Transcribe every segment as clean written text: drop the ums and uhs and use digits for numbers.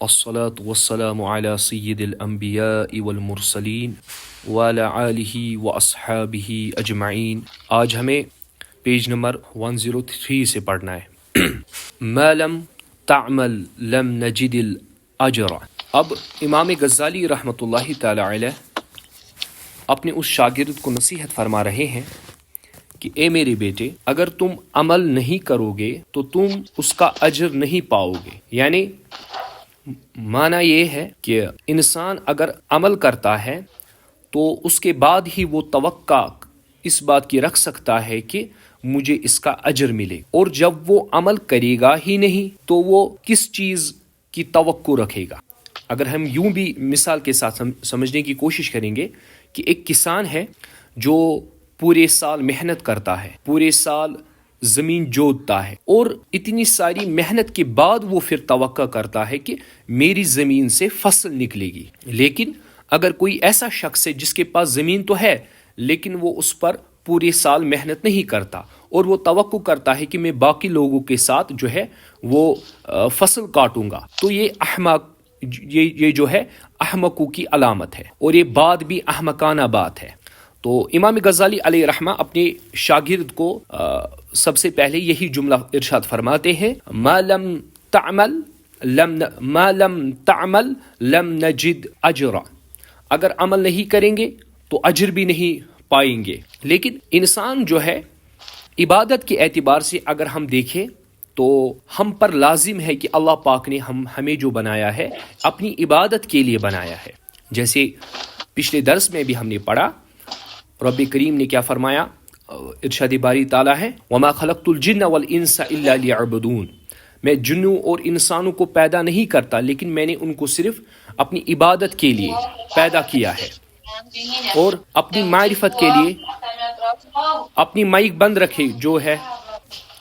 الصلاة والسلام على سید الانبیاء والمرسلین وعلى آلہ واصحابہ اجمعین۔ آج ہمیں پیج نمبر 103 سے پڑھنا ہے ما لم تعمل لم نجد الاجر۔ اب امام غزالی رحمۃ اللہ تعالی علیہ اپنے اس شاگرد کو نصیحت فرما رہے ہیں کہ اے میرے بیٹے، اگر تم عمل نہیں کرو گے تو تم اس کا اجر نہیں پاؤ گے۔ یعنی معنی یہ ہے کہ انسان اگر عمل کرتا ہے تو اس کے بعد ہی وہ توقع اس بات کی رکھ سکتا ہے کہ مجھے اس کا اجر ملے، اور جب وہ عمل کرے گا ہی نہیں تو وہ کس چیز کی توقع رکھے گا۔ اگر ہم یوں بھی مثال کے ساتھ سمجھنے کی کوشش کریں گے کہ ایک کسان ہے جو پورے سال محنت کرتا ہے، پورے سال زمین جوتتا ہے، اور اتنی ساری محنت کے بعد وہ پھر توقع کرتا ہے کہ میری زمین سے فصل نکلے گی۔ لیکن اگر کوئی ایسا شخص ہے جس کے پاس زمین تو ہے لیکن وہ اس پر پورے سال محنت نہیں کرتا اور وہ توقع کرتا ہے کہ میں باقی لوگوں کے ساتھ جو ہے وہ فصل کاٹوں گا، تو یہ جو ہے احمقوں کی علامت ہے، اور یہ بات بھی احمقانہ بات ہے۔ تو امام غزالی علیہ رحمہ اپنے شاگرد کو سب سے پہلے یہی جملہ ارشاد فرماتے ہیں، ما لم تعمل لم نجد اجرا۔ اگر عمل نہیں کریں گے تو اجر بھی نہیں پائیں گے۔ لیکن انسان جو ہے عبادت کے اعتبار سے اگر ہم دیکھیں تو ہم پر لازم ہے کہ اللہ پاک نے ہمیں جو بنایا ہے اپنی عبادت کے لیے بنایا ہے۔ جیسے پچھلے درس میں بھی ہم نے پڑھا، رب کریم نے کیا فرمایا، ارشاد باری تعالیٰ ہے، وَمَا خَلَقْتُ الْجِنَّ وَالْإِنسَ إِلَّا لِيَعْبُدُونَ۔ میں جنوں اور انسانوں کو پیدا نہیں کرتا لیکن میں نے ان کو صرف اپنی عبادت کے لیے پیدا کیا ہے، اور اپنی معرفت کے لیے اپنی مائک بند رکھے، جو ہے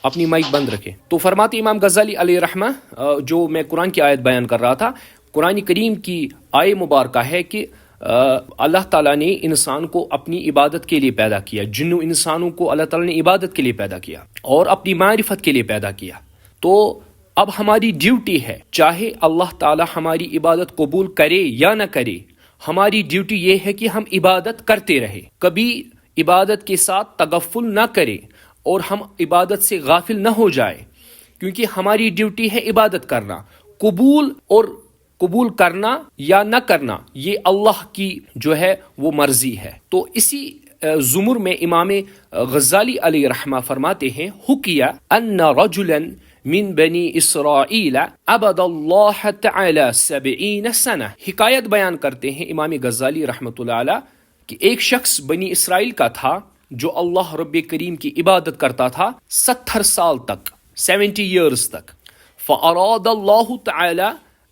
اپنی مائک بند رکھے۔ تو فرماتے امام غزالی علیہ رحمہ، جو میں قرآن کی آیت بیان کر رہا تھا، قرآن کریم کی آیت مبارکہ ہے کہ اللہ تعالیٰ نے انسان کو اپنی عبادت کے لیے پیدا کیا، جنوں انسانوں کو اللہ تعالیٰ نے عبادت کے لیے پیدا کیا اور اپنی معرفت کے لیے پیدا کیا۔ تو اب ہماری ڈیوٹی ہے، چاہے اللہ تعالیٰ ہماری عبادت قبول کرے یا نہ کرے، ہماری ڈیوٹی یہ ہے کہ ہم عبادت کرتے رہے، کبھی عبادت کے ساتھ تغفل نہ کرے اور ہم عبادت سے غافل نہ ہو جائے، کیونکہ ہماری ڈیوٹی ہے عبادت کرنا۔ قبول کرنا یا نہ کرنا یہ اللہ کی جو ہے وہ مرضی ہے۔ تو اسی زمر میں امام غزالی علیہ رحمہ فرماتے ہیں، حکیہ ان رجلا من بنی اسرائیل عبد اللہ تعالی 70 سنہ۔ حکایت بیان کرتے ہیں امام غزالی رحمۃ اللہ علیہ کہ ایک شخص بنی اسرائیل کا تھا جو اللہ رب کریم کی عبادت کرتا تھا 70 سال تک، 70 ایئرز تک۔ فاراد اللہ تعالی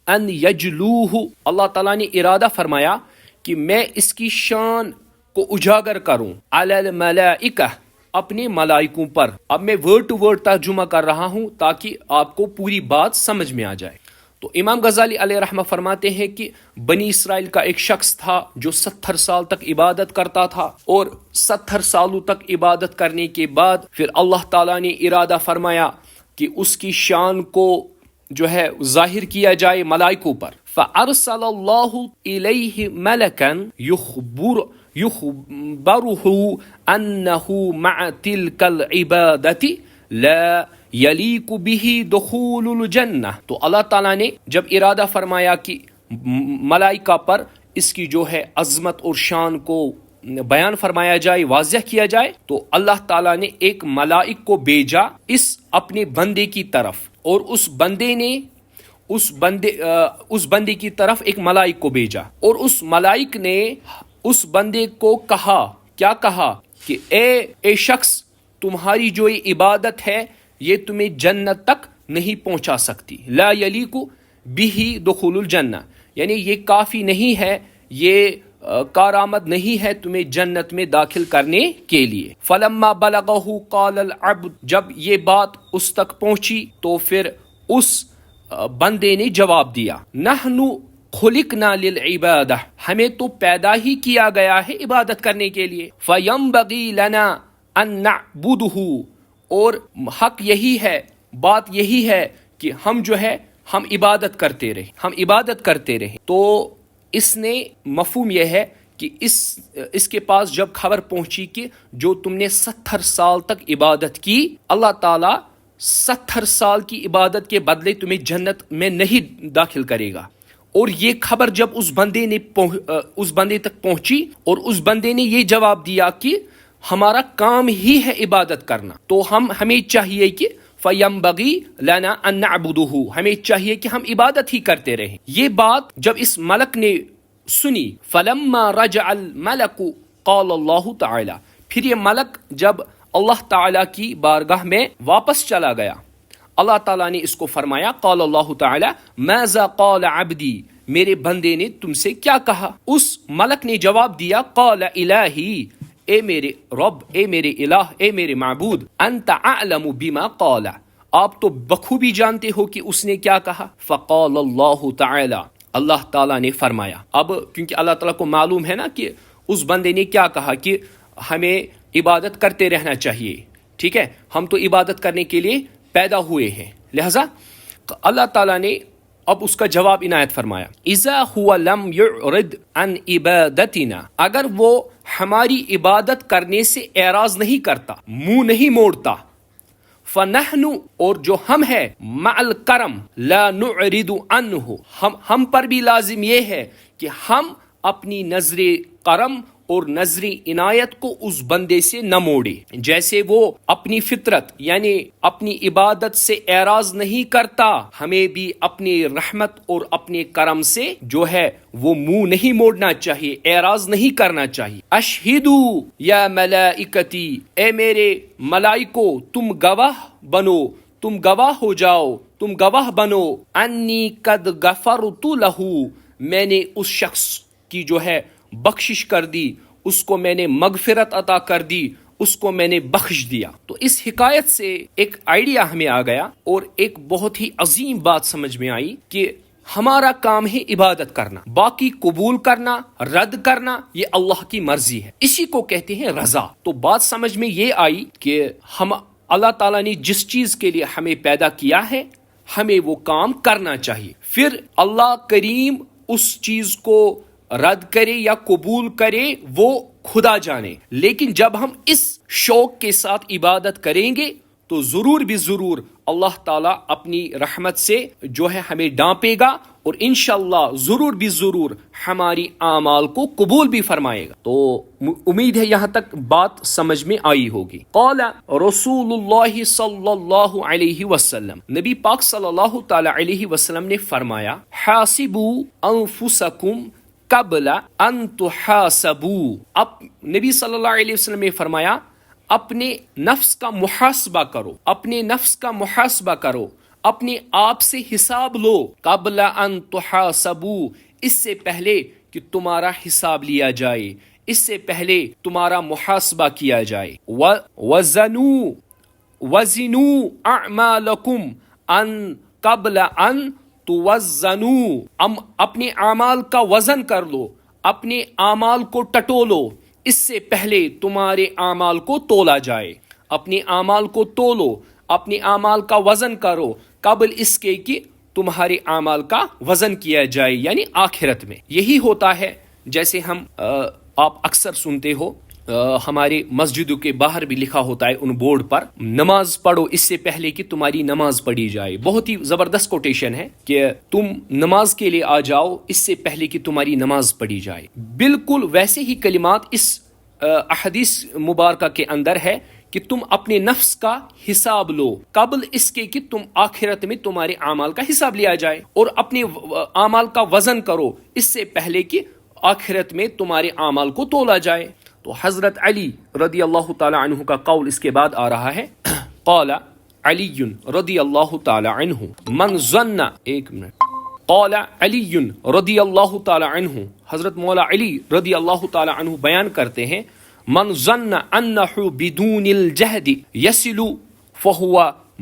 ان یجلوہ، اللہ تعالیٰ نے ارادہ فرمایا کہ میں اس کی شان کو اجاگر کروں، علی الملائکہ، اپنے ملائکوں پر۔ اب میں ورڈ ٹو ورڈ ترجمہ کر رہا ہوں تاکہ آپ کو پوری بات سمجھ میں آ جائے۔ تو امام غزالی علیہ رحمہ فرماتے ہیں کہ بنی اسرائیل کا ایک شخص تھا جو 70 سال تک عبادت کرتا تھا، اور 70 سالوں تک عبادت کرنے کے بعد پھر اللہ تعالیٰ نے ارادہ فرمایا کہ اس کی شان کو جو ہے ظاہر کیا جائے ملائکوں پر۔ فَأَرْسَلَ اللَّهُ إِلَيْهِ مَلَكًا يُخْبَرُهُ أَنَّهُ مَعَ تِلْكَ الْعِبَادَةِ لَا يَلِيقُ بِهِ دُخُولُ الْجَنَّةِ۔ تو اللہ تعالیٰ نے جب ارادہ فرمایا کہ ملائکہ پر اس کی جو ہے عظمت اور شان کو بیان فرمایا جائے، واضح کیا جائے، تو اللہ تعالیٰ نے ایک ملائک کو بھیجا اس اپنے بندے کی طرف، اور اس بندے کی طرف ایک ملائک کو بھیجا، اور اس ملائک نے اس بندے کو کہا، کیا کہا کہ اے شخص، تمہاری جو یہ عبادت ہے یہ تمہیں جنت تک نہیں پہنچا سکتی، لا یلیق بہ دخول الجنہ، یعنی یہ کافی نہیں ہے، یہ کارآمد نہیں ہے تمہیں جنت میں داخل کرنے کے لیے۔ فلما بلغہ قال العبد، جب یہ بات اس تک پہنچی تو پھر اس بندے نے جواب دیا، نحن خلقنا للعبادہ، ہمیں تو پیدا ہی کیا گیا ہے عبادت کرنے کے لیے، فینبغی لنا ان نعبدہ، اور حق یہی ہے، بات یہی ہے کہ ہم جو ہے ہم عبادت کرتے رہے تو اس نے مفہوم یہ ہے کہ اس کے پاس جب خبر پہنچی کہ جو تم نے 70 سال تک عبادت کی، اللہ تعالیٰ 70 سال کی عبادت کے بدلے تمہیں جنت میں نہیں داخل کرے گا، اور یہ خبر جب اس بندے تک پہنچی اور اس بندے نے یہ جواب دیا کہ ہمارا کام ہی ہے عبادت کرنا، تو ہمیں چاہیے کہ فَيَنبَغِي لَنَا أَن نَعْبُدُهُ، ہمیں چاہیے کہ ہم عبادت ہی کرتے رہیں۔ یہ بات جب اس ملک نے سنی، فَلَمَّا رَجَعَ الْمَلَكُ قَالَ اللَّهُ تَعَالَى، پھر یہ ملک جب اللہ تعالیٰ کی بارگاہ میں واپس چلا گیا، اللہ تعالیٰ نے اس کو فرمایا، قال اللہ تعالیٰ ماذا قال عبدی، میرے بندے نے تم سے کیا کہا؟ اس ملک نے جواب دیا، قال الہی، اے میرے رب، اے میرے الہ، اے میرے معبود، انت اعلم بما قال، آپ تو بخوبی جانتے ہو کہ اس نے کیا کہا۔ فقال اللہ تعالیٰ، اللہ تعالیٰ نے فرمایا، اب کیونکہ اللہ تعالیٰ کو معلوم ہے نا کہ اس بندے نے کیا کہا کہ ہمیں عبادت کرتے رہنا چاہیے، ٹھیک ہے، ہم تو عبادت کرنے کے لیے پیدا ہوئے ہیں، لہذا اللہ تعالیٰ نے اب اس کا جواب عنایت فرمایا، اذا هو لم يعرض عن عبادتنا، اگر وہ ہماری عبادت کرنے سے اعراض نہیں کرتا، منہ نہیں موڑتا، فنحن، اور جو ہم ہے، مع الکرم لا نعرض عنہ، ہم پر بھی لازم یہ ہے کہ ہم اپنی نظر کرم اور نظر عنایت کو اس بندے سے نہ موڑے، جیسے وہ اپنی فطرت یعنی اپنی عبادت سے اعراض نہیں کرتا، ہمیں بھی اپنی رحمت اور اپنے کرم سے جو ہے وہ منہ نہیں موڑنا چاہیے، اعراض نہیں کرنا چاہیے۔ اشہدو یا ملائکتی، اے میرے ملائکو تم گواہ بنو، تم گواہ ہو جاؤ، تم گواہ بنو، انی قد غفرت لہو، میں نے اس شخص کی جو ہے بخشش کر دی، اس کو میں نے مغفرت عطا کر دی، اس کو میں نے بخش دیا۔ تو اس حکایت سے ایک آئیڈیا ہمیں آ گیا اور ایک بہت ہی عظیم بات سمجھ میں آئی کہ ہمارا کام ہے عبادت کرنا، باقی قبول کرنا، رد کرنا یہ اللہ کی مرضی ہے، اسی کو کہتے ہیں رضا۔ تو بات سمجھ میں یہ آئی کہ ہم اللہ تعالیٰ نے جس چیز کے لیے ہمیں پیدا کیا ہے ہمیں وہ کام کرنا چاہیے، پھر اللہ کریم اس چیز کو رد کرے یا قبول کرے وہ خدا جانے، لیکن جب ہم اس شوق کے ساتھ عبادت کریں گے تو ضرور بھی ضرور اللہ تعالیٰ اپنی رحمت سے جو ہے ہمیں ڈانپے گا اور انشاءاللہ ضرور بھی ضرور ہماری اعمال کو قبول بھی فرمائے گا۔ تو امید ہے یہاں تک بات سمجھ میں آئی ہوگی۔ قال رسول اللہ صلی اللہ علیہ وسلم، نبی پاک صلی اللہ تعالی علیہ وسلم نے فرمایا، حاسبوا انفسکم قبل ان تحاسبوا، اب نبی صلی اللہ علیہ وسلم نے فرمایا اپنے نفس کا محاسبہ کرو، اپنے نفس کا محاسبہ کرو، اپنے آپ سے حساب لو، قبل ان تحاسبوا، اس سے پہلے کہ تمہارا حساب لیا جائے، اس سے پہلے تمہارا محاسبہ کیا جائے۔ وزنوا اعمالکم ان قبل ان توزنوا، اپنے اعمال کا وزن کر لو، اپنے اعمال کو ٹٹولو، اس سے پہلے تمہارے اعمال کو تولا جائے، اپنے اعمال کو تولو، اپنے اعمال کا وزن کرو قبل اس کے کہ تمہارے اعمال کا وزن کیا جائے، یعنی آخرت میں۔ یہی ہوتا ہے جیسے آپ اکثر سنتے ہو، ہمارے مسجدوں کے باہر بھی لکھا ہوتا ہے ان بورڈ پر، نماز پڑھو اس سے پہلے کہ تمہاری نماز پڑھی جائے۔ بہت ہی زبردست کوٹیشن ہے کہ تم نماز کے لیے آ جاؤ اس سے پہلے کہ تمہاری نماز پڑھی جائے۔ بالکل ویسے ہی کلمات اس احادیث مبارکہ کے اندر ہے کہ تم اپنے نفس کا حساب لو قبل اس کے کہ تم آخرت میں تمہارے اعمال کا حساب لیا جائے، اور اپنے اعمال کا وزن کرو اس سے پہلے کہ آخرت میں تمہارے اعمال کو تولا جائے۔ تو حضرت علی رضی اللہ تعالی عنہ کا قول اس کے بعد آ رہا ہے، قال علی رضی اللہ تعالی عنہ من ظن، ایک منٹ، قال علی رضی اللہ تعالی عنہ، حضرت مولا علی رضی اللہ تعالی عنہ بیان کرتے ہیں، من ظن انہ بدون الجہد یصل فہو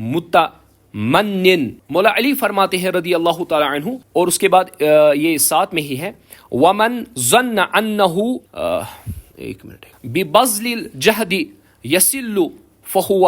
متمنن، مولا علی فرماتے ہیں رضی اللہ تعالی عنہ، اور اس کے بعد یہ ساتھ میں ہی ہے، ومن ظن انہ، ایک منٹ، ببذل الجہد یصل فہو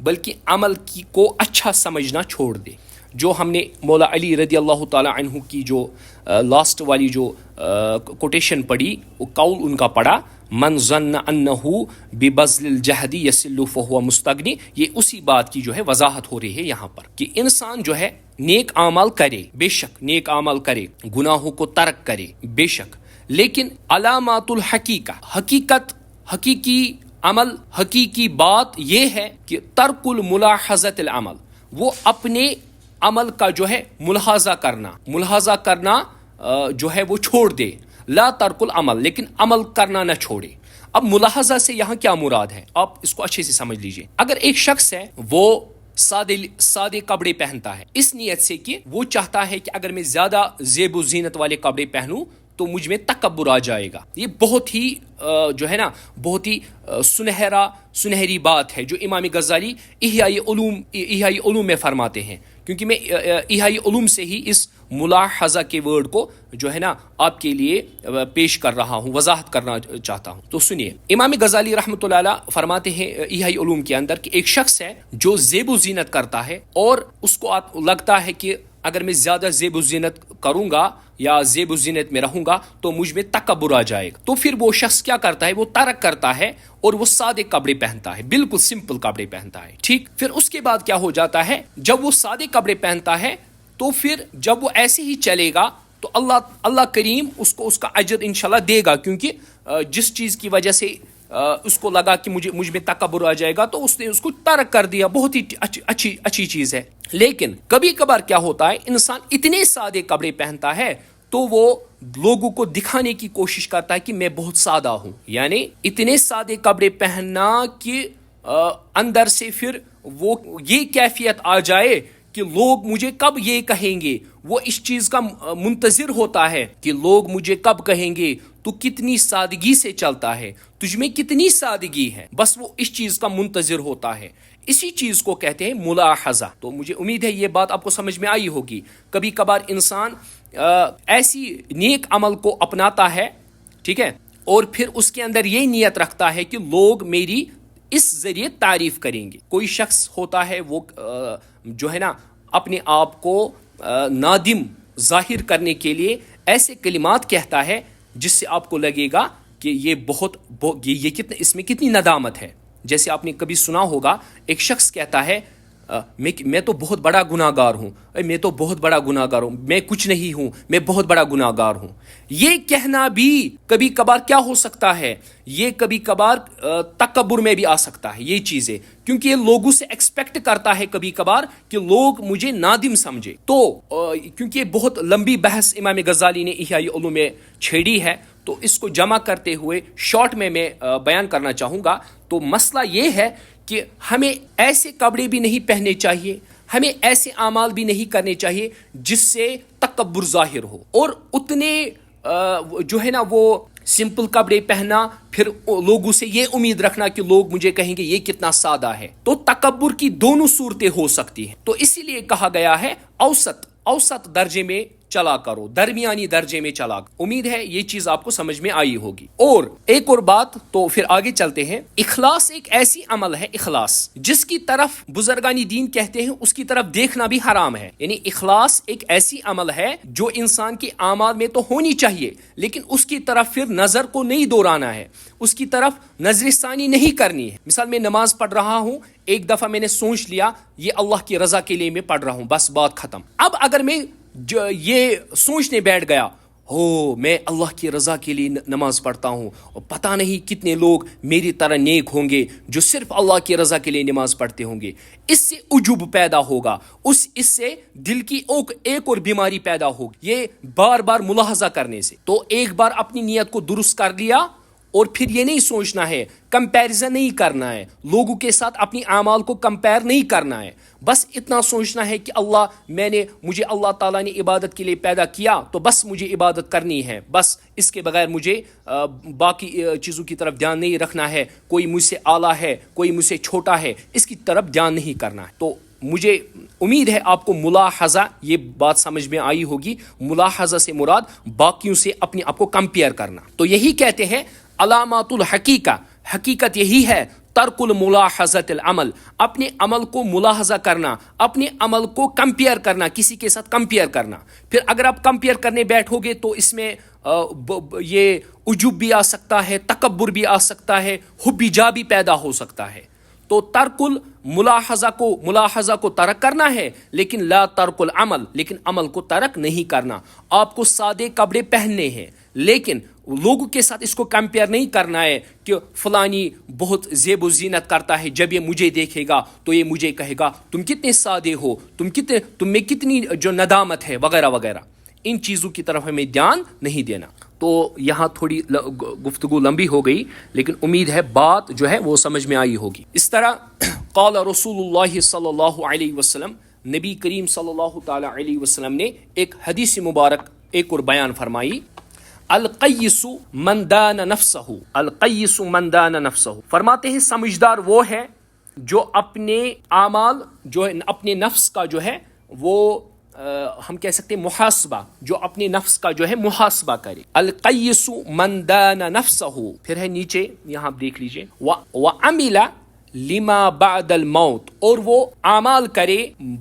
بلکہ عمل کو اچھا سمجھنا چھوڑ دے. جو ہم نے مولا علی رضی اللہ تعالی عنہ کی جو لاسٹ والی جو کوٹیشن پڑھی، وہ قول ان کا پڑھا، من ظن انہ ببذل الجہد یصل فہو مستغنی، یہ اسی بات کی جو ہے وضاحت ہو رہی ہے یہاں پر کہ انسان جو ہے نیک اعمال کرے، بے شک نیک اعمال کرے، گناہوں کو ترک کرے، بے شک، لیکن علامات الحقیقہ، حقیقی عمل، حقیقی بات یہ ہے کہ ترک الملاحظۃ العمل، وہ اپنے عمل کا جو ہے ملاحظہ کرنا جو ہے وہ چھوڑ دے. لا ترک العمل، لیکن عمل کرنا نہ چھوڑے. اب ملاحظہ سے یہاں کیا مراد ہے، آپ اس کو اچھے سے سمجھ لیجئے. اگر ایک شخص ہے وہ سادے کپڑے پہنتا ہے اس نیت سے کہ وہ چاہتا ہے کہ اگر میں زیادہ زیب و زینت والے کپڑے پہنوں تو مجھ میں تکبر آ جائے گا. یہ بہت ہی جو ہے نا بہت ہی سنہری بات ہے جو امام غزالی احیاء علوم میں فرماتے ہیں، کیونکہ میں احیاء علوم سے ہی اس ملاحظہ کے ورڈ کو جو ہے نا آپ کے لیے پیش کر رہا ہوں، وضاحت کرنا چاہتا ہوں. تو سنیے، امام غزالی رحمۃ اللہ علیہ فرماتے ہیں احیاء علوم کے اندر کہ ایک شخص ہے جو زیب و زینت کرتا ہے اور اس کو لگتا ہے کہ اگر میں زیادہ زیب و زینت کروں گا یا زیب و زینت میں رہوں گا تو مجھ میں تکبر آ جائے گا. تو پھر وہ شخص کیا کرتا ہے، وہ ترک کرتا ہے اور وہ سادے کپڑے پہنتا ہے، بالکل سمپل کپڑے پہنتا ہے. ٹھیک، پھر اس کے بعد کیا ہو جاتا ہے، جب وہ سادے کپڑے پہنتا ہے تو پھر جب وہ ایسے ہی چلے گا تو اللہ کریم اس کو اس کا اجر انشاءاللہ دے گا، کیونکہ جس چیز کی وجہ سے اس کو لگا کہ مجھ میں تکبر آ جائے گا تو اس نے اس کو ترک کر دیا. بہت ہی اچھی چیز ہے. لیکن کبھی کبھار کیا ہوتا ہے، انسان اتنے سادے کپڑے پہنتا ہے تو وہ لوگوں کو دکھانے کی کوشش کرتا ہے کہ میں بہت سادہ ہوں. یعنی اتنے سادے کپڑے پہننا کہ اندر سے پھر وہ یہ کیفیت آ جائے کہ لوگ مجھے کب یہ کہیں گے. وہ اس چیز کا منتظر ہوتا ہے کہ لوگ مجھے کب کہیں گے تو کتنی سادگی سے چلتا ہے، تجھ میں کتنی سادگی ہے، بس وہ اس چیز کا منتظر ہوتا ہے. اسی چیز کو کہتے ہیں ملاحظہ. تو مجھے امید ہے یہ بات آپ کو سمجھ میں آئی ہوگی. کبھی کبھار انسان ایسی نیک عمل کو اپناتا ہے، ٹھیک ہے، اور پھر اس کے اندر یہ نیت رکھتا ہے کہ لوگ میری اس ذریعے تعریف کریں گے. کوئی شخص ہوتا ہے وہ جو ہے نا اپنے آپ کو نادم ظاہر کرنے کے لیے ایسے کلمات کہتا ہے جس سے آپ کو لگے گا کہ یہ کتنا، اس میں کتنی ندامت ہے. جیسے آپ نے کبھی سنا ہوگا ایک شخص کہتا ہے میں تو بہت بڑا گناہ گار ہوں، میں تو بہت بڑا گناہ گار ہوں، میں کچھ نہیں ہوں، میں بہت بڑا گناہ گار ہوں. یہ کہنا بھی کبھی کبھار کیا ہو سکتا ہے، یہ کبھی کبھار تکبر میں بھی آ سکتا ہے یہ چیزیں، کیونکہ یہ لوگوں سے ایکسپیکٹ کرتا ہے کبھی کبھار کہ لوگ مجھے نادم سمجھے. تو کیونکہ یہ بہت لمبی بحث امام غزالی نے احیاء علوم میں چھیڑی ہے تو اس کو جمع کرتے ہوئے شارٹ میں بیان کرنا چاہوں گا. تو مسئلہ یہ ہے کہ ہمیں ایسے کپڑے بھی نہیں پہننے چاہیے، ہمیں ایسے اعمال بھی نہیں کرنے چاہیے جس سے تکبر ظاہر ہو، اور اتنے جو ہے نا وہ سمپل کپڑے پہننا، پھر لوگوں سے یہ امید رکھنا کہ لوگ مجھے کہیں گے یہ کتنا سادہ ہے. تو تکبر کی دونوں صورتیں ہو سکتی ہیں. تو اسی لیے کہا گیا ہے اوسط درجے میں چلا کرو، درمیانی درجے میں چلا کرو. امید ہے یہ چیز آپ کو سمجھ میں آئی ہوگی. اور ایک اور بات، تو پھر آگے چلتے ہیں. اخلاص ایک ایسی عمل ہے، اخلاص جس کی طرف بزرگان دین کہتے ہیں اس کی طرف دیکھنا بھی حرام ہے. یعنی اخلاص ایک ایسی عمل ہے جو انسان کے اعمال میں تو ہونی چاہیے، لیکن اس کی طرف پھر نظر کو نہیں دوڑانا ہے، اس کی طرف نظر ثانی نہیں کرنی ہے. مثال میں نماز پڑھ رہا ہوں، ایک دفعہ میں نے سوچ لیا یہ اللہ کی رضا کے لیے میں پڑھ رہا ہوں، بس بات ختم. اب اگر میں یہ سوچنے بیٹھ گیا میں اللہ کی رضا کے لیے نماز پڑھتا ہوں اور پتہ نہیں کتنے لوگ میری طرح نیک ہوں گے جو صرف اللہ کی رضا کے لیے نماز پڑھتے ہوں گے، اس سے عجب پیدا ہوگا، اس سے دل کی ایک اور بیماری پیدا ہوگی یہ بار بار ملاحظہ کرنے سے. تو ایک بار اپنی نیت کو درست کر لیا اور پھر یہ نہیں سوچنا ہے، کمپیریزن نہیں کرنا ہے، لوگوں کے ساتھ اپنی اعمال کو کمپیئر نہیں کرنا ہے. بس اتنا سوچنا ہے کہ مجھے اللہ تعالیٰ نے عبادت کے لیے پیدا کیا تو بس مجھے عبادت کرنی ہے، بس اس کے بغیر مجھے باقی چیزوں کی طرف دھیان نہیں رکھنا ہے. کوئی مجھ سے اعلیٰ ہے، کوئی مجھ سے چھوٹا ہے، اس کی طرف دھیان نہیں کرنا ہے. تو مجھے امید ہے آپ کو ملاحظہ یہ بات سمجھ میں آئی ہوگی. ملاحظہ سے مراد باقیوں سے اپنے آپ کو کمپیئر کرنا. تو یہی کہتے ہیں علامات الحقیقہ، حقیقت یہی ہے ترک الملاحظۃ العمل، اپنے عمل کو ملاحظہ کرنا، اپنے عمل کو کمپیئر کرنا، کسی کے ساتھ کمپیئر کرنا. پھر اگر آپ کمپیئر کرنے بیٹھو گے تو اس میں یہ عجب بھی آ سکتا ہے، تکبر بھی آ سکتا ہے، حب جا بھی پیدا ہو سکتا ہے. تو ترک ملاحظہ کو ترک کرنا ہے، لیکن لا ترک العمل، لیکن عمل کو ترک نہیں کرنا. آپ کو سادے کپڑے پہننے ہیں، لیکن لوگوں کے ساتھ اس کو کمپیئر نہیں کرنا ہے کہ فلانی بہت زیب و زینت کرتا ہے، جب یہ مجھے دیکھے گا تو یہ مجھے کہے گا تم کتنے سادے ہو، تم میں کتنی جو ندامت ہے، وغیرہ وغیرہ. ان چیزوں کی طرف ہمیں دھیان نہیں دینا. تو یہاں تھوڑی گفتگو لمبی ہو گئی، لیکن امید ہے بات جو ہے وہ سمجھ میں آئی ہوگی. اس طرح قال رسول اللہ صلی اللہ علیہ وسلم، نبی کریم صلی اللہ تعالی علیہ وسلم نے ایک حدیث مبارک ایک اور بیان فرمائی. القیس من دان نفسہ، القیس من دان نفسہ، فرماتے ہیں سمجھدار وہ ہے جو اپنے اعمال، جو اپنے نفس کا جو ہے وہ ہم کہہ سکتے ہیں محاسبہ، جو اپنے نفس کا جو ہے محاسبہ کرے. القیس من دان نفسہ، پھر ہے نیچے یہاں آپ دیکھ لیجئے وعمل لما بعد الموت، اور وہ اعمال کرے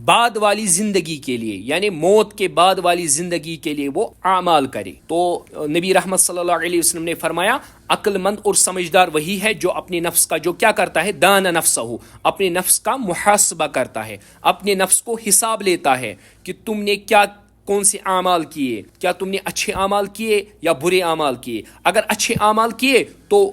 بعد والی زندگی کے لیے، یعنی موت کے بعد والی زندگی کے لیے وہ اعمال کرے. تو نبی رحمت صلی اللہ علیہ وسلم نے فرمایا عقل مند اور سمجھدار وہی ہے جو اپنے نفس کا جو کیا کرتا ہے، دان نفسہ، اپنے نفس کا محاسبہ کرتا ہے، اپنے نفس کو حساب لیتا ہے کہ تم نے کون سے اعمال کیے، کیا تم نے اچھے اعمال کیے یا برے اعمال کیے. اگر اچھے اعمال کیے تو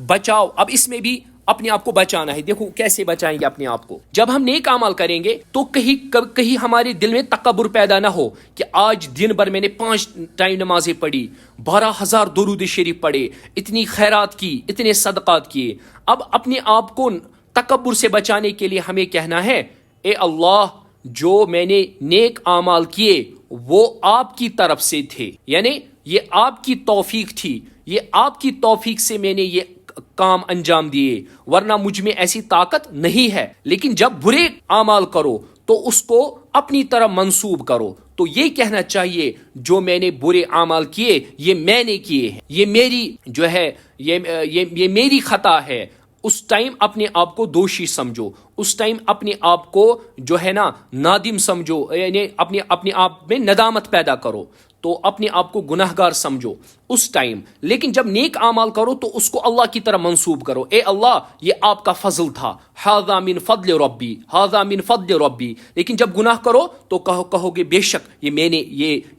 بچاؤ. اب اس میں بھی اپنے آپ کو بچانا ہے. دیکھو کیسے بچائیں گے اپنے آپ کو. جب ہم نیک اعمال کریں گے تو کہیں ہمارے دل میں تکبر پیدا نہ ہو کہ آج دن بھر میں نے 5 ٹائم نمازیں پڑھی، 12,000 درود شریف پڑھے، اتنی خیرات کی، اتنے صدقات کیے. اب اپنے آپ کو تکبر سے بچانے کے لیے ہمیں کہنا ہے اے اللہ، جو میں نے نیک اعمال کیے وہ آپ کی طرف سے تھے، یعنی یہ آپ کی توفیق تھی، یہ آپ کی توفیق سے میں نے یہ کام انجام دیے، ورنہ مجھ میں ایسی طاقت نہیں ہے. لیکن جب برے اعمال کرو تو اس کو اپنی طرف منسوب کرو. تو یہ کہنا چاہیے جو میں نے برے اعمال کیے یہ میں نے کیے ہیں، یہ میری جو ہے یہ میری خطا ہے. اس ٹائم اپنے آپ کو دوشی سمجھو، اس ٹائم اپنے آپ کو جو ہے نا نادم سمجھو، یعنی اپنے آپ میں ندامت پیدا کرو، تو اپنے آپ کو گناہگار سمجھو اس ٹائم. لیکن جب نیک اعمال کرو تو اس کو اللہ کی طرف منسوب کرو، اے اللہ یہ آپ کا فضل تھا، ھذا من فضل ربی، ھذا من فضل ربی. لیکن جب گناہ کرو تو کہو گے بے شک یہ میں نے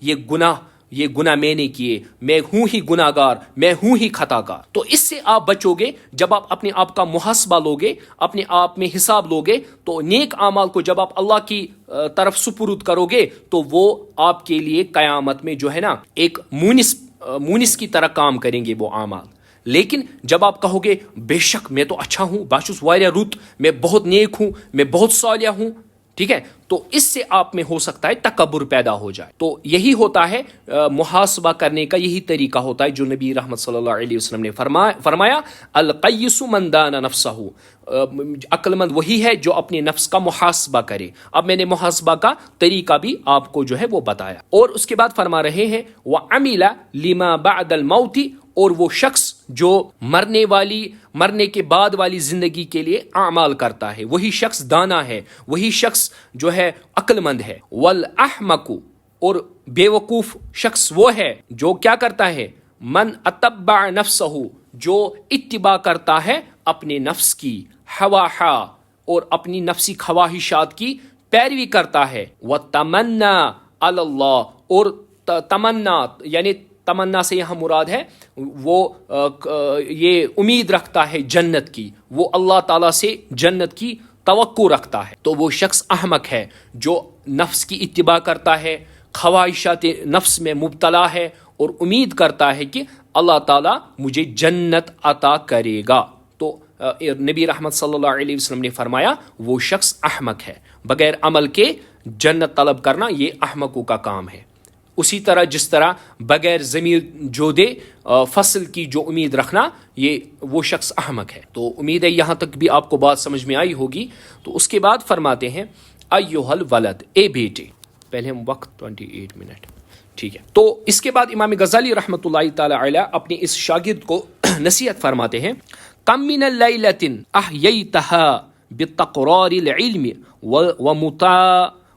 یہ گناہ میں نے کیے، میں ہوں ہی گناہ گار، میں ہوں ہی خطا کار. تو اس سے آپ بچو گے. جب آپ اپنے آپ کا محاسبہ لوگے، اپنے آپ میں حساب لوگے، تو نیک اعمال کو جب آپ اللہ کی طرف سپرد کرو گے تو وہ آپ کے لیے قیامت میں جو ہے نا ایک مونس کی طرح کام کریں گے وہ اعمال. لیکن جب آپ کہو گے بے شک میں تو اچھا ہوں، باشوس واریہ رت، میں بہت نیک ہوں، میں بہت صالح ہوں، ٹھیک ہے، تو اس سے آپ میں ہو سکتا ہے تکبر پیدا ہو جائے. تو یہی ہوتا ہے محاسبہ کرنے کا، یہی طریقہ ہوتا ہے جو نبی رحمت صلی اللہ علیہ وسلم نے فرمایا القیس من دان نفسہ، عقل مند وہی ہے جو اپنے نفس کا محاسبہ کرے. اب میں نے محاسبہ کا طریقہ بھی آپ کو جو ہے وہ بتایا. اور اس کے بعد فرما رہے ہیں وَعَمِلَ لِمَا بَعْدَ الْمَوْتِ، اور وہ شخص جو مرنے کے بعد والی زندگی کے لیے اعمال کرتا ہے، وہی شخص دانا ہے، وہی شخص جو ہے عقل مند ہے. وَالْأَحْمَقُ، اور بے وقوف شخص وہ ہے جو کیا کرتا ہے، من اتبع نفسہ، جو اتباع کرتا ہے اپنے نفس کی، ہواہا، اور اپنی نفسی خواہشات کی پیروی کرتا ہے. وَتَمَنَّا عَلَى اللَّهِ، اور تمنا، یعنی تمنا سے یہاں مراد ہے وہ یہ امید رکھتا ہے جنت کی، وہ اللہ تعالیٰ سے جنت کی توقع رکھتا ہے. تو وہ شخص احمق ہے جو نفس کی اتباع کرتا ہے، خواہشات نفس میں مبتلا ہے، اور امید کرتا ہے کہ اللہ تعالیٰ مجھے جنت عطا کرے گا. تو نبی رحمت صلی اللہ علیہ وسلم نے فرمایا وہ شخص احمق ہے. بغیر عمل کے جنت طلب کرنا یہ احمقوں کا کام ہے. اسی طرح جس طرح بغیر ضمیر جو دے فصل کی جو امید رکھنا، یہ وہ شخص احمق ہے. تو امید ہے یہاں تک بھی آپ کو بات سمجھ میں آئی ہوگی. تو اس کے بعد فرماتے ہیں ایھا الولد، اے بیٹے. پہلے ہم وقت 28 منٹ. ٹھیک ہے. تو اس کے بعد امام غزالی رحمۃ اللہ تعالی علیہ اپنی اس شاگرد کو نصیحت فرماتے ہیں، کم من اللیلۃ احییتها بتقرار العلم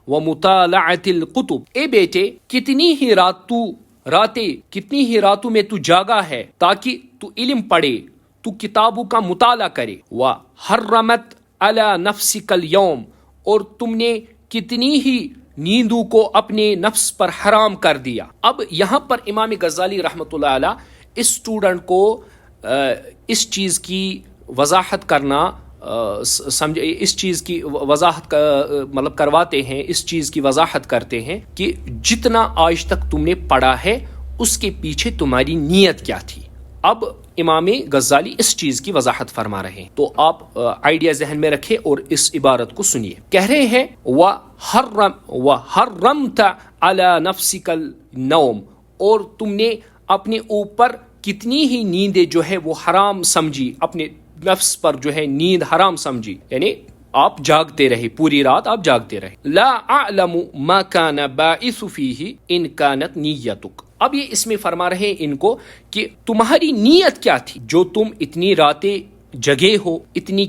ومطالعۃ الکتب. اے بیٹے، کتنی ہی راتوں میں تو جاگا ہے تاکہ تو علم پڑھے، تو کتابوں کا مطالعہ کرے. وحرمت علی نفسک اليوم، اور تم نے کتنی ہی نیندوں کو اپنے نفس پر حرام کر دیا. اب یہاں پر امام غزالی رحمۃ اللہ علیہ اس اسٹوڈنٹ کو اس چیز کی وضاحت کرنا اس چیز کی وضاحت مطلب کرواتے ہیں، اس چیز کی وضاحت کرتے ہیں کہ جتنا آج تک تم نے پڑھا ہے اس کے پیچھے تمہاری نیت کیا تھی. اب امام غزالی اس چیز کی وضاحت فرما رہے ہیں، تو آپ آئیڈیا ذہن میں رکھیں اور اس عبارت کو سنیے. کہہ رہے ہیں وَحَرَّمْتَ عَلَى نَفْسِكَ النَّوْمَ، اور تم نے اپنے اوپر کتنی ہی نیندیں جو ہے وہ حرام سمجھی، اپنے نفس پر جو ہے نیند حرام سمجھی، یعنی آپ جاگتے رہے، پوری رات آپ جاگتے رہے. لا اعلم ما كان باعث فيه ان كانت نیتک. اب یہ اس میں فرما رہے ہیں ان کو کہ تمہاری نیت کیا تھی جو تم اتنی راتیں جگے ہو، اتنی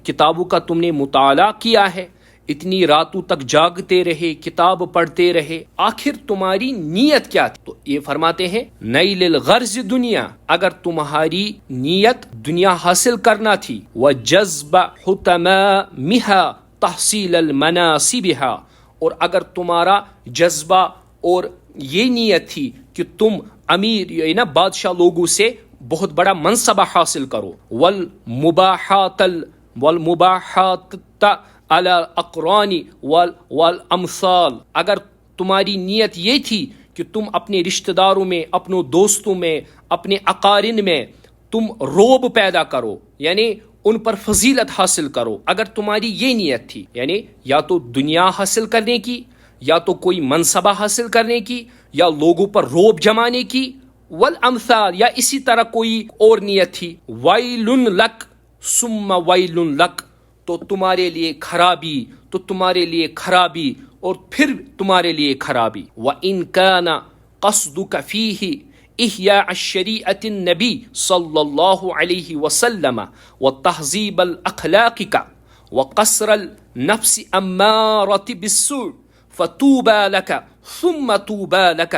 کتابوں کا تم نے مطالعہ کیا ہے، اتنی راتوں تک جاگتے رہے، کتاب پڑھتے رہے، آخر تمہاری نیت کیا تھی؟ تو یہ فرماتے ہیں نیل الغرض دنیا، اگر تمہاری نیت دنیا حاصل کرنا تھی، وجذب حطمها تحصیل المناصبها، اور اگر تمہارا جذبہ اور یہ نیت تھی کہ تم امیر بادشاہ لوگوں سے بہت بڑا منصبہ حاصل کرو، والمباحات علی الاقران والامثال، اگر تمہاری نیت یہ تھی کہ تم اپنے رشتہ داروں میں، اپنوں دوستوں میں، اپنے اقارن میں تم روب پیدا کرو، یعنی ان پر فضیلت حاصل کرو، اگر تمہاری یہ نیت تھی، یعنی یا تو دنیا حاصل کرنے کی، یا تو کوئی منصبہ حاصل کرنے کی، یا لوگوں پر روب جمانے کی، والامثال، یا اسی طرح کوئی اور نیت تھی، ویل لک ثم ویل لک، تو تمہارے لیے خرابی، تو تمہارے لیے خرابی، اور پھر تمہارے لیے خرابی. وَإِن كَانَ قَصْدُكَ فِيهِ إِحْيَاءَ الشَّرِيعَةِ النَّبِيِّ صلی اللہ علیہ وسلم وَتَهْذِيبَ الْأَخْلَاقِ وَقَصْرَ النَّفْسِ أَمَّارَةِ بِالسُّوءِ فَطُوبَى لَكَ ثُمَّ طُوبَى لَكَ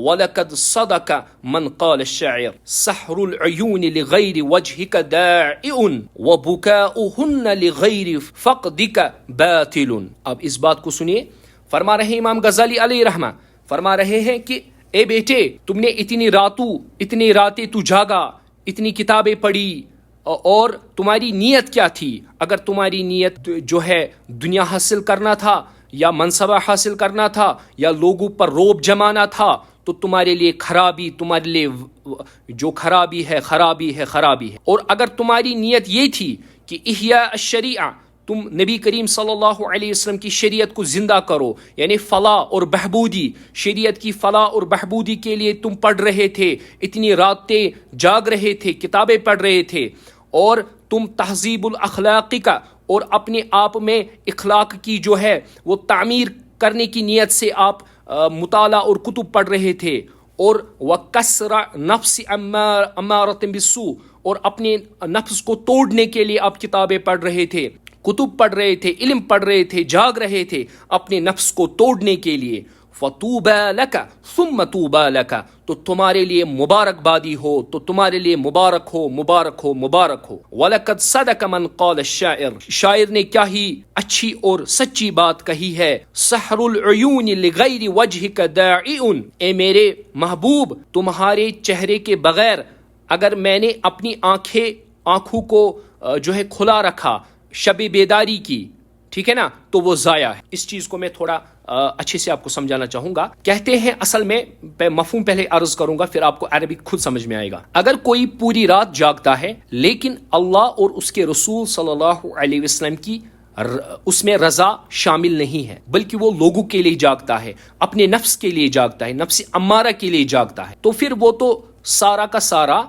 وَلَقَدْ صَدَقَ مَنْ قَالَ الشَّاعِرُ سَحْرُ الْعُيُونِ لِغَيْرِ وَجْهِكَ دَاعِئٌ وَبُكَاؤُهُنَّ لِغَيْرِ فَقْدِكَ بَاطِلٌ. اب اس بات کو سنیے، فرما رہے ہیں امام غزالی علیہ رحمہ، فرما رہے ہیں کہ اے بیٹے، تم نے اتنی راتیں تو جاگا، اتنی کتابیں پڑھی، اور تمہاری نیت کیا تھی؟ اگر تمہاری نیت جو ہے دنیا حاصل کرنا تھا، یا منصبہ حاصل کرنا تھا، یا لوگوں پر روب جمانا تھا، تو تمہارے لیے خرابی، تمہارے لیے جو خرابی ہے خرابی ہے خرابی ہے. اور اگر تمہاری نیت یہ تھی کہ احیاء الشریعہ، تم نبی کریم صلی اللہ علیہ وسلم کی شریعت کو زندہ کرو، یعنی فلاح اور بہبودی، شریعت کی فلاح اور بہبودی کے لیے تم پڑھ رہے تھے، اتنی راتیں جاگ رہے تھے، کتابیں پڑھ رہے تھے، اور تم تہذیب الاخلاق کا، اور اپنے آپ میں اخلاق کی جو ہے وہ تعمیر کرنے کی نیت سے آپ مطالعہ اور کتب پڑھ رہے تھے، اور وَكَسْرَ نَفْسِ أَمَّارَةٍ بِالسُّوءِ، اور اپنے نفس کو توڑنے کے لیے آپ کتابیں پڑھ رہے تھے، کتب پڑھ رہے تھے، علم پڑھ رہے تھے، جاگ رہے تھے اپنے نفس کو توڑنے کے لیے. فَطُوبَى لَكَ ثُمَّ طُوبَى لَكَ، تو تمہارے لیے مبارک بادی ہو، تو تمہارے لیے مبارک ہو، مبارک ہو، مبارک ہو. وَلَقَدْ صَدَقَ مَنْ قَالَ الشَّاعِرُ، شاعر نے کیا ہی اچھی اور سچی بات کہی ہے. سحر العیون لغیر وجهك داعئ، اے میرے محبوب، تمہارے چہرے کے بغیر اگر میں نے اپنی آنکھوں کو جو ہے کھلا رکھا شب بیداری کی، ٹھیک ہے نا، تو وہ ضائع ہے. اس چیز کو میں تھوڑا اچھے سے آپ کو سمجھانا چاہوں گا. کہتے ہیں، اصل میں مفہوم پہلے عرض کروں گا، پھر آپ کو عربک خود سمجھ میں آئے گا. اگر کوئی پوری رات جاگتا ہے لیکن اللہ اور اس کے رسول صلی اللہ علیہ وسلم کی اس میں رضا شامل نہیں ہے، بلکہ وہ لوگوں کے لیے جاگتا ہے، اپنے نفس کے لیے جاگتا ہے، نفس امارہ کے لیے جاگتا ہے، تو پھر وہ تو سارا کا سارا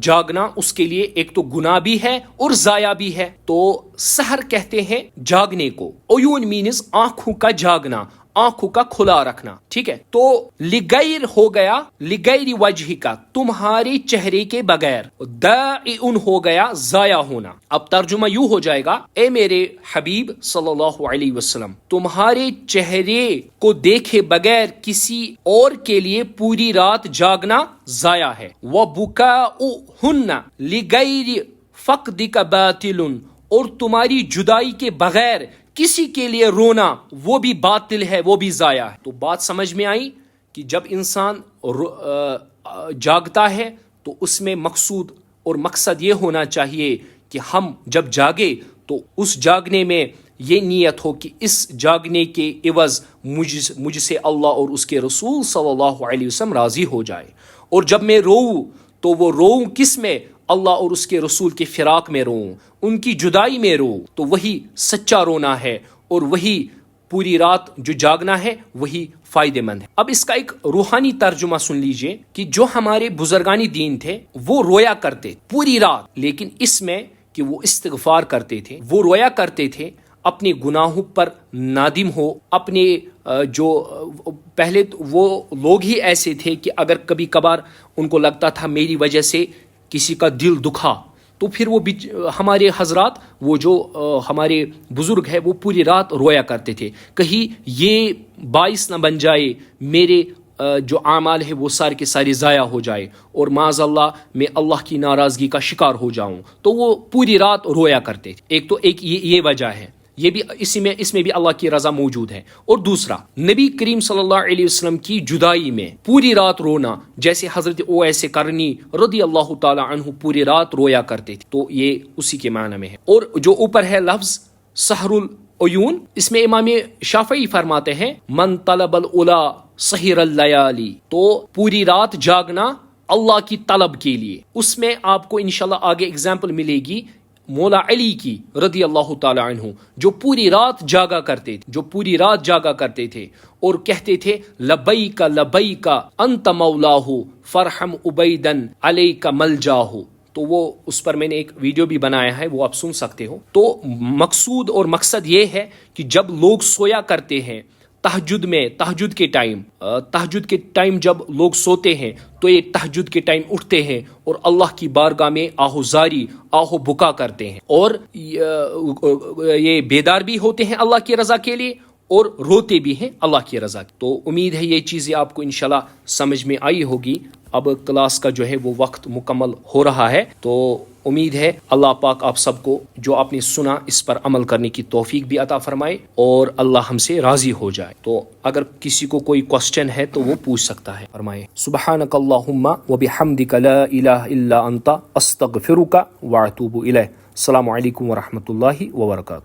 جاگنا اس کے لیے ایک تو گناہ بھی ہے اور ضائع بھی ہے. تو سحر کہتے ہیں جاگنے کو. عیون مینز آنکھوں کا جاگنا، آنکھوں کا کھلا رکھنا. ٹھیک ہے, تو لغیر ہو گیا لغیر وجہ کا, تمہارے چہرے کے بغیر. دائعن ہو گیا ضائع ہونا. اب ترجمہ یوں ہو جائے گا, اے میرے حبیب صلی اللہ علیہ وسلم, تمہارے چہرے کو دیکھے بغیر کسی اور کے لیے پوری رات جاگنا ضائع ہے. وَبُكَاؤُهُنَّ لِغَيْرِ فَقْدِكَ بَاطِلٌ, اور تمہاری جدائی کے بغیر کسی کے لیے رونا وہ بھی باطل ہے, وہ بھی ضائع ہے. تو بات سمجھ میں آئی کہ جب انسان جاگتا ہے تو اس میں مقصود اور مقصد یہ ہونا چاہیے کہ ہم جب جاگے تو اس جاگنے میں یہ نیت ہو کہ اس جاگنے کے عوض مجھ سے اللہ اور اس کے رسول صلی اللہ علیہ وسلم راضی ہو جائے. اور جب میں روؤں تو وہ روؤں کس میں؟ اللہ اور اس کے رسول کے فراق میں روؤں, ان کی جدائی میں روؤں. تو وہی سچا رونا ہے, اور وہی پوری رات جو جاگنا ہے وہی فائدہ مند ہے. اب اس کا ایک روحانی ترجمہ سن لیجئے کہ جو ہمارے بزرگانی دین تھے وہ رویا کرتے پوری رات, لیکن اس میں کہ وہ استغفار کرتے تھے, وہ رویا کرتے تھے اپنے گناہوں پر نادم ہو. اپنے جو پہلے وہ لوگ ہی ایسے تھے کہ اگر کبھی کبھار ان کو لگتا تھا میری وجہ سے کسی کا دل دکھا, تو پھر وہ ہمارے حضرات, وہ جو ہمارے بزرگ ہیں, وہ پوری رات رویا کرتے تھے کہیں یہ باعث نہ بن جائے میرے جو اعمال ہے وہ سارے کے سارے ضائع ہو جائے اور معاذ اللہ میں اللہ کی ناراضگی کا شکار ہو جاؤں. تو وہ پوری رات رویا کرتے تھے. ایک یہ وجہ ہے, یہ بھی اس میں بھی اللہ کی رضا موجود ہے. اور دوسرا, نبی کریم صلی اللہ علیہ وسلم کی جدائی میں پوری رات رونا, جیسے حضرت اویس قرنی رضی اللہ تعالی عنہ پوری رات رویا کرتے تھے, تو یہ اسی کے معنی میں ہے. اور جو اوپر ہے لفظ سحر العیون, اس میں امام شافعی فرماتے ہیں من طلب العلا سحر اللیالی, تو پوری رات جاگنا اللہ کی طلب کے لیے. اس میں آپ کو انشاءاللہ آگے اگزامپل ملے گی مولا علی کی رضی اللہ تعالی عنہ, جو پوری رات جاگا کرتے تھے اور کہتے تھے لبیک لبیک انت مولاہ فرحم عبیدن علیک ملجاہ. تو وہ اس پر میں نے ایک ویڈیو بھی بنایا ہے, وہ آپ سن سکتے ہو. تو مقصود اور مقصد یہ ہے کہ جب لوگ سویا کرتے ہیں تہجد کے ٹائم جب لوگ سوتے ہیں تو یہ تہجد کے ٹائم اٹھتے ہیں اور اللہ کی بارگاہ میں آہو بکا کرتے ہیں, اور یہ بیدار بھی ہوتے ہیں اللہ کی رضا کے لیے اور روتے بھی ہیں اللہ کی رضا. تو امید ہے یہ چیزیں آپ کو انشاءاللہ سمجھ میں آئی ہوگی. اب کلاس کا جو ہے وہ وقت مکمل ہو رہا ہے, تو امید ہے اللہ پاک آپ سب کو جو آپ نے سنا اس پر عمل کرنے کی توفیق بھی عطا فرمائے اور اللہ ہم سے راضی ہو جائے. تو اگر کسی کو کوئی کوسچن ہے تو وہ پوچھ سکتا ہے, فرمائے. سبحانک اللہم و بحمدک لا الہ الا انت استغفرک واتوب الیک. السلام علیکم ورحمۃ اللہ وبرکاتہ.